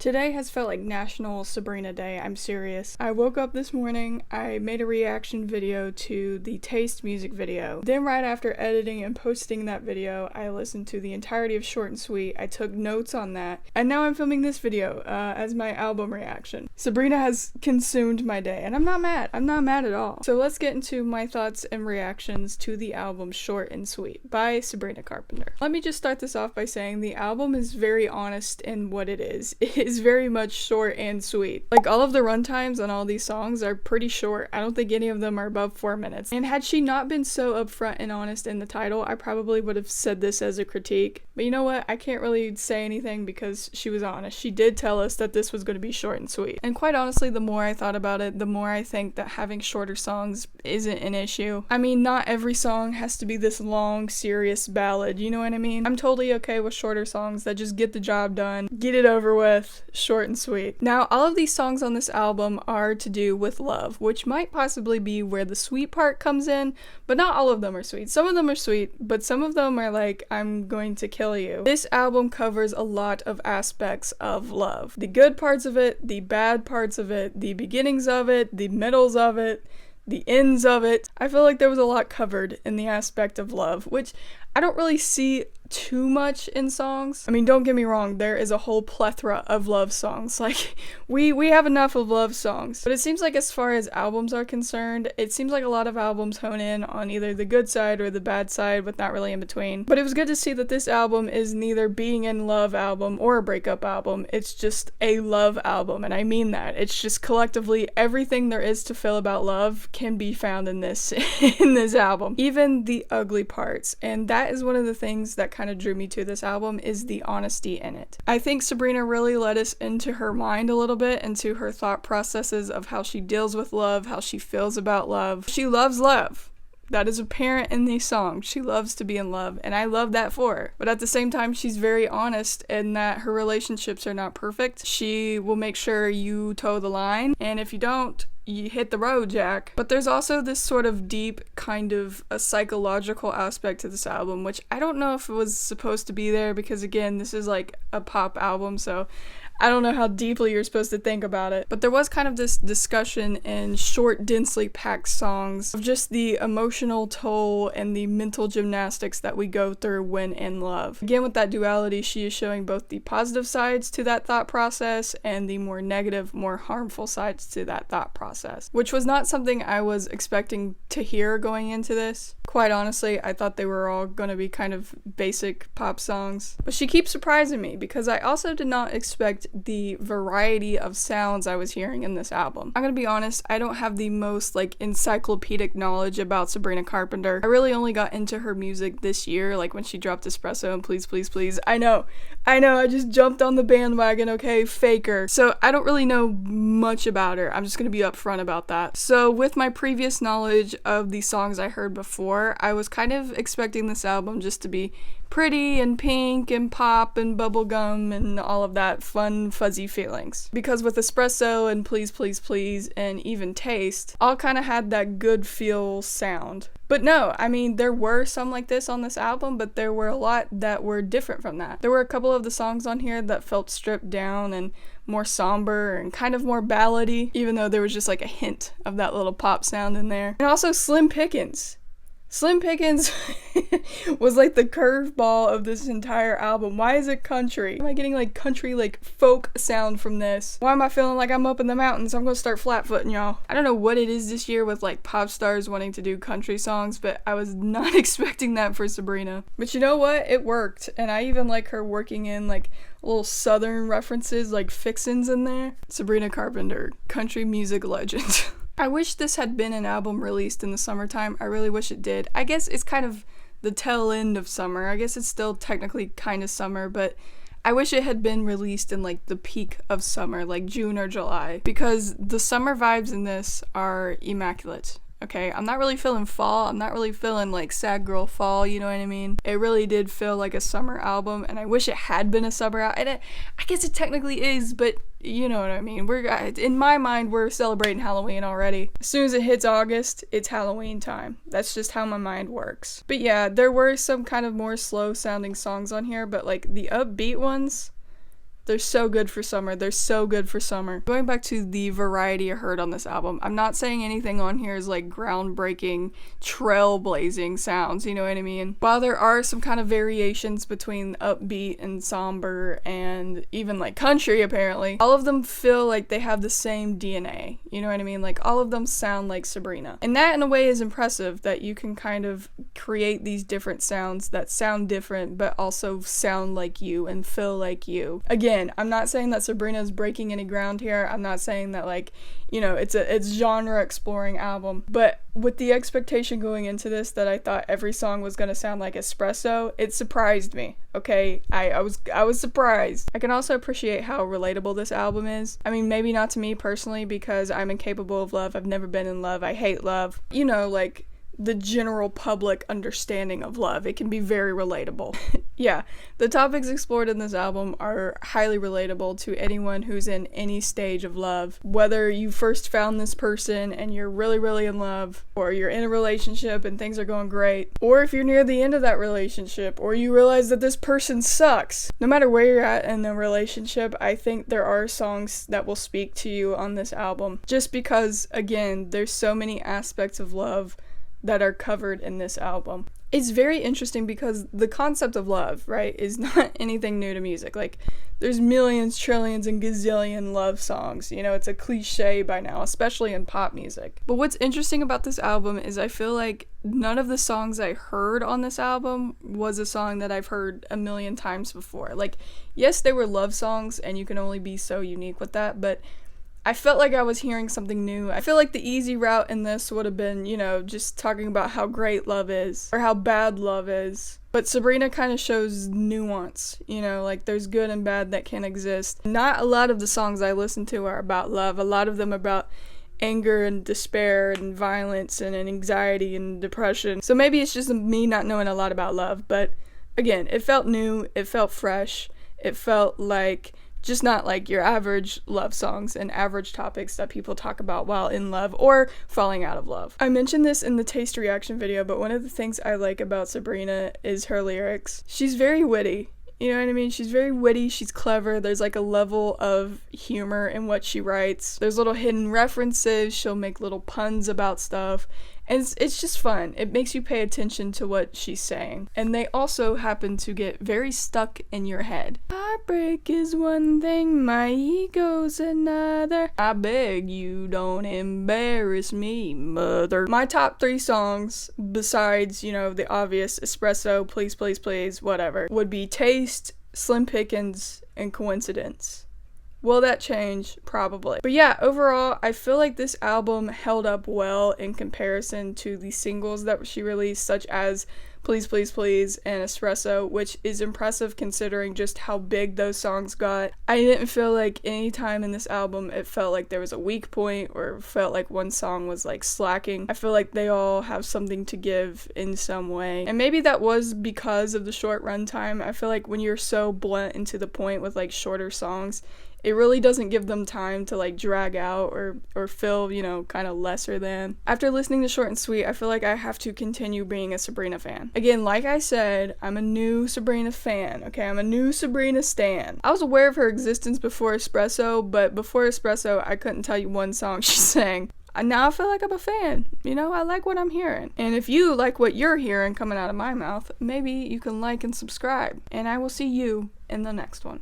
Today has felt like National Sabrina Day, I'm serious. I woke up this morning, I made a reaction video to the Taste music video. Then right after editing and posting that video, I listened to the entirety of Short and Sweet, I took notes on that, and now I'm filming this video as my album reaction. Sabrina has consumed my day, and I'm not mad at all. So let's get into my thoughts and reactions to the album Short and Sweet by Sabrina Carpenter. Let me just start this off by saying the album is very honest in what it is. It is very much short and sweet. Like, all of the runtimes on all these songs are pretty short. I don't think any of them are above 4 minutes. And had she not been so upfront and honest in the title, I probably would have said this as a critique. But you know what? I can't really say anything because she was honest. She did tell us that this was going to be short and sweet. And quite honestly, the more I thought about it, the more I think that having shorter songs isn't an issue. I mean, not every song has to be this long, serious ballad, you know what I mean? I'm totally okay with shorter songs that just get the job done, get it over with, short and sweet. Now, all of these songs on this album are to do with love, which might possibly be where the sweet part comes in, but not all of them are sweet. Some of them are sweet, but some of them are like, I'm going to kill you. This album covers a lot of aspects of love. The good parts of it, the bad parts of it, the beginnings of it, the middles of it, the ends of it. I feel like there was a lot covered in the aspect of love, which I don't really see too much in songs. I mean, don't get me wrong, there is a whole plethora of love songs. Like, we have enough of love songs. But it seems like as far as albums are concerned, it seems like a lot of albums hone in on either the good side or the bad side, with not really in between. But it was good to see that this album is neither being in love album or a breakup album. It's just a love album, and I mean that. It's just collectively everything there is to feel about love can be found in this in this album. Even the ugly parts. And that is one of the things that kind of drew me to this album, is the honesty in it. I think Sabrina really let us into her mind a little bit, into her thought processes of how she deals with love, how she feels about love. She loves love. That is apparent in these songs. She loves to be in love, and I love that for her. But at the same time, she's very honest in that her relationships are not perfect. She will make sure you toe the line, and if you don't, you hit the road, Jack. But there's also this sort of deep kind of a psychological aspect to this album, which I don't know if it was supposed to be there, because again, this is like a pop album, so I don't know how deeply you're supposed to think about it. But there was kind of this discussion in short, densely packed songs of just the emotional toll and the mental gymnastics that we go through when in love. Again, with that duality, she is showing both the positive sides to that thought process and the more negative, more harmful sides to that thought process, which was not something I was expecting to hear going into this. Quite honestly, I thought they were all going to be kind of basic pop songs. But she keeps surprising me, because I also did not expect the variety of sounds I was hearing in this album. I'm gonna be honest, I don't have the most like encyclopedic knowledge about Sabrina Carpenter. I really only got into her music this year, like when she dropped Espresso and Please Please Please. I know, I just jumped on the bandwagon, okay, faker. So I don't really know much about her. I'm just gonna be upfront about that. So with my previous knowledge of the songs I heard before, I was kind of expecting this album just to be pretty and pink and pop and bubblegum and all of that fun, fuzzy feelings. Because with Espresso and Please Please Please and even Taste, all kind of had that good feel sound. But no, I mean, there were some like this on this album, but there were a lot that were different from that. There were a couple of the songs on here that felt stripped down and more somber and kind of more ballady, even though there was just like a hint of that little pop sound in there. And also Slim Pickens. Slim Pickens was like the curveball of this entire album. Why is it country? Am I getting like country, like folk sound from this? Why am I feeling like I'm up in the mountains? I'm gonna start flat-footing y'all. I don't know what it is this year with like pop stars wanting to do country songs, but I was not expecting that for Sabrina. But you know what? It worked. And I even like her working in like little southern references, like fixins in there. Sabrina Carpenter, country music legend. I wish this had been an album released in the summertime. I really wish it did. I guess it's kind of the tail end of summer. I guess it's still technically kind of summer, but I wish it had been released in like the peak of summer, like June or July, because the summer vibes in this are immaculate. Okay, I'm not really feeling fall. I'm not really feeling like sad girl fall, you know what I mean? It really did feel like a summer album, and I wish it had been a summer album. And I guess it technically is, but you know what I mean. In my mind, we're celebrating Halloween already. As soon as it hits August, it's Halloween time. That's just how my mind works. But yeah, there were some kind of more slow sounding songs on here, but like the upbeat ones, They're so good for summer. They're so good for summer. Going back to the variety I heard on this album, I'm not saying anything on here is like groundbreaking, trailblazing sounds, you know what I mean? While there are some kind of variations between upbeat and somber and even like country apparently, all of them feel like they have the same DNA, you know what I mean? Like all of them sound like Sabrina. And that in a way is impressive, that you can kind of create these different sounds that sound different but also sound like you and feel like you. Again, I'm not saying that Sabrina is breaking any ground here. I'm not saying that, like, you know, it's genre exploring album, but with the expectation going into this that I thought every song was gonna sound like Espresso, it surprised me. Okay, I was surprised. I can also appreciate how relatable this album is. I mean, maybe not to me personally because I'm incapable of love. I've never been in love. I hate love. You know, like the general public understanding of love. It can be very relatable. Yeah, the topics explored in this album are highly relatable to anyone who's in any stage of love. Whether you first found this person and you're really, really in love, or you're in a relationship and things are going great, or if you're near the end of that relationship, or you realize that this person sucks. No matter where you're at in the relationship, I think there are songs that will speak to you on this album. Just because, again, there's so many aspects of love that are covered in this album. It's very interesting because the concept of love, right, is not anything new to music. Like, there's millions, trillions, and gazillion love songs. You know, it's a cliche by now, especially in pop music. But what's interesting about this album is I feel like none of the songs I heard on this album was a song that I've heard a million times before. Like, yes, they were love songs, and you can only be so unique with that, but I felt like I was hearing something new. I feel like the easy route in this would have been, you know, just talking about how great love is or how bad love is. But Sabrina kind of shows nuance, you know, like there's good and bad that can exist. Not a lot of the songs I listen to are about love. A lot of them are about anger and despair and violence and anxiety and depression. So maybe it's just me not knowing a lot about love. But again, it felt new. It felt fresh. It felt like just not like your average love songs and average topics that people talk about while in love or falling out of love. I mentioned this in the taste reaction video, but one of the things I like about Sabrina is her lyrics. She's very witty. You know what I mean? She's very witty, she's clever, there's like a level of humor in what she writes. There's little hidden references, she'll make little puns about stuff, and it's just fun. It makes you pay attention to what she's saying. And they also happen to get very stuck in your head. Heartbreak is one thing, my ego's another. I beg you don't embarrass me, mother. My top 3 songs, besides, you know, the obvious Espresso, Please, Please, Please, whatever, would be Taste, Slim Pickens, and Coincidence. Will that change? Probably. But yeah, overall, I feel like this album held up well in comparison to the singles that she released, such as Please, Please, Please and Espresso, which is impressive considering just how big those songs got. I didn't feel like any time in this album it felt like there was a weak point or felt like one song was like slacking. I feel like they all have something to give in some way. And maybe that was because of the short runtime. I feel like when you're so blunt and to the point with like shorter songs, it really doesn't give them time to like drag out or feel, you know, kind of lesser than. After listening to Short and Sweet, I feel like I have to continue being a Sabrina fan. Again, like I said, I'm a new Sabrina fan, okay? I'm a new Sabrina stan. I was aware of her existence before Espresso, but before Espresso, I couldn't tell you one song she sang. Now I feel like I'm a fan. You know, I like what I'm hearing. And if you like what you're hearing coming out of my mouth, maybe you can like and subscribe. And I will see you in the next one.